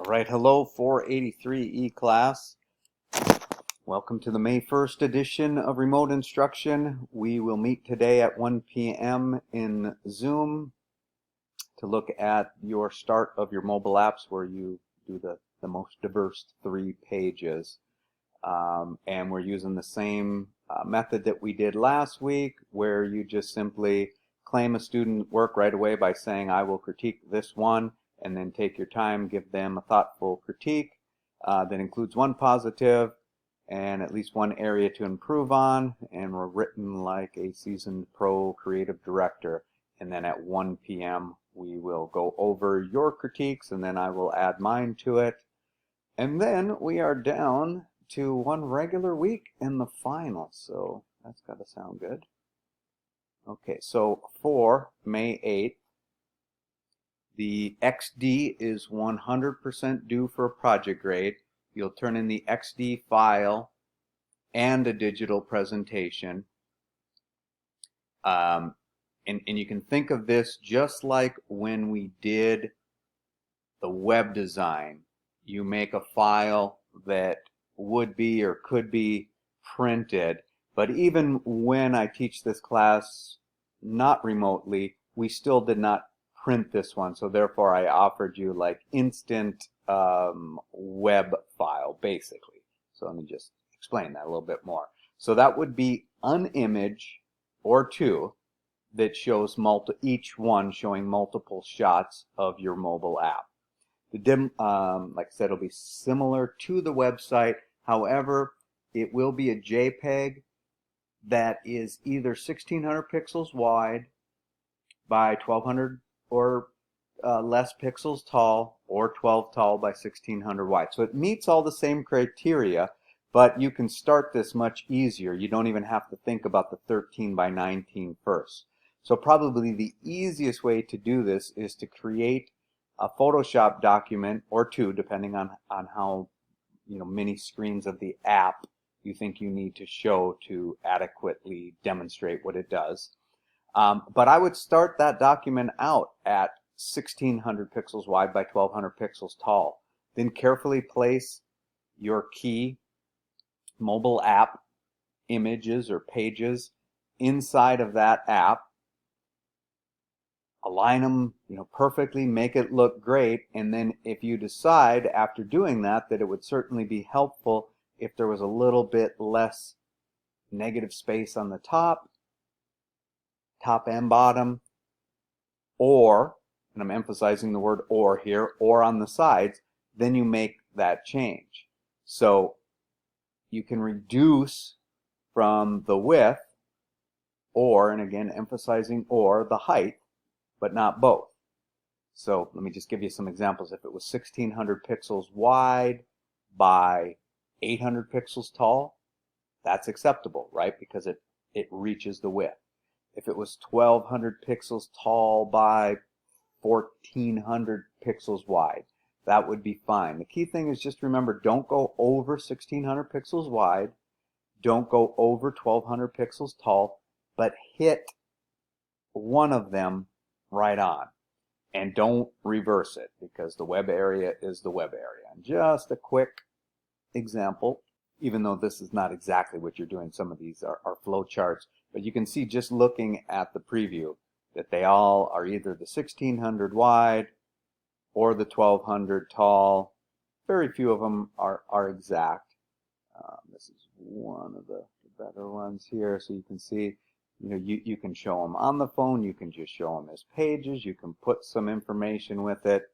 Right, hello 483E class. Welcome to the May 1st edition of Remote Instruction. We will meet today at 1 p.m. in Zoom to look at your start of your mobile apps where you do the most diverse 3 pages. And we're using the same method that we did last week, where you just simply claim a student work right away by saying, I will critique this one, and then take your time, give them a thoughtful critique that includes one positive and at least one area to improve on, and we're written like a seasoned pro creative director. And then at 1 p.m. we will go over your critiques, and then I will add mine to it. And then we are down to one regular week in the final, so that's got to sound good. Okay, so for May 8th, the XD is 100% due for a project grade. You'll turn in the XD file and a digital presentation. And you can think of this just like when we did the web design. You make a file that would be or could be printed, but even when I teach this class not remotely, we still did not print this one, so therefore I offered you like instant web file basically. So let me just explain that a little bit more. So that would be an image or two that shows each one showing multiple shots of your mobile app. Like I said, it'll be similar to the website. However, it will be a JPEG that is either 1600 pixels wide by 1200 or less pixels tall, or 12 tall by 1600 wide. So it meets all the same criteria, but you can start this much easier. You don't even have to think about the 13 by 19 first. So probably the easiest way to do this is to create a Photoshop document or two, depending on how many screens of the app you think you need to show to adequately demonstrate what it does. But I would start that document out at 1600 pixels wide by 1200 pixels tall. Then carefully place your key mobile app images or pages inside of that app. Align them perfectly, make it look great, and then if you decide after doing that it would certainly be helpful if there was a little bit less negative space on the top and bottom, or, and I'm emphasizing the word or here, or on the sides, then you make that change. So you can reduce from the width, or, and again emphasizing or, the height, but not both. So let me just give you some examples. If it was 1600 pixels wide by 800 pixels tall, that's acceptable, right? Because it reaches the width. If it was 1200 pixels tall by 1400 pixels wide, that would be fine. The key thing is just remember, don't go over 1600 pixels wide, don't go over 1200 pixels tall, but hit one of them right on. And don't reverse it, because the web area is the web area. And just a quick example, even though this is not exactly what you're doing, some of these are flow charts, but you can see just looking at the preview that they all are either the 1600 wide or the 1200 tall. Very few of them are exact. This is one of the better ones here, so you can see you can show them on the phone, you can just show them as pages, you can put some information with it.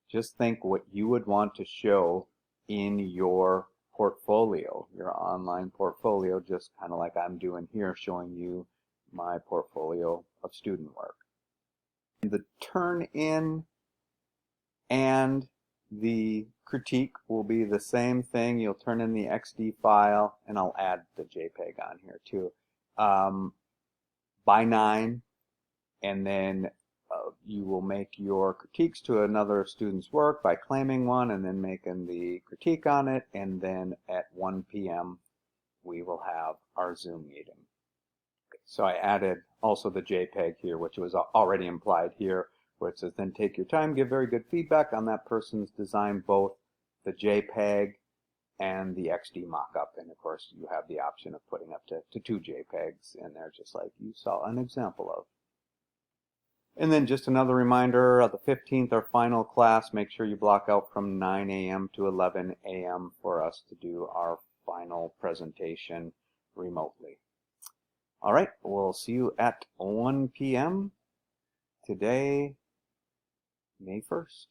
Just think what you would want to show in your portfolio, your online portfolio, just kind of like I'm doing here, showing you my portfolio of student work. The turn in and the critique will be the same thing. You'll turn in the XD file, and I'll add the JPEG on here too, by 9, and then you will make your critiques to another student's work by claiming one and then making the critique on it, and then at 1 p.m. we will have our Zoom meeting. Okay, so I added also the JPEG here, which was already implied here, where it says, then take your time, give very good feedback on that person's design, both the JPEG and the XD mockup. And of course, you have the option of putting up to 2 JPEGs in there, just like you saw an example of. And then just another reminder, the 15th, our final class, make sure you block out from 9 a.m. to 11 a.m. for us to do our final presentation remotely. All right, we'll see you at 1 p.m. today, May 1st.